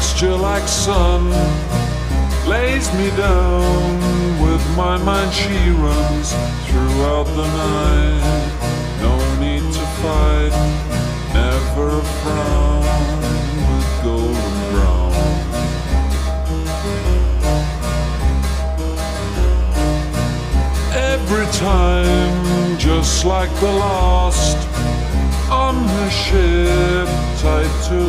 texture like sun lays me down. With my mind she runs throughout the night. No need to fight, never a frown, with golden brown. Every time, just like the last, on her ship, tied to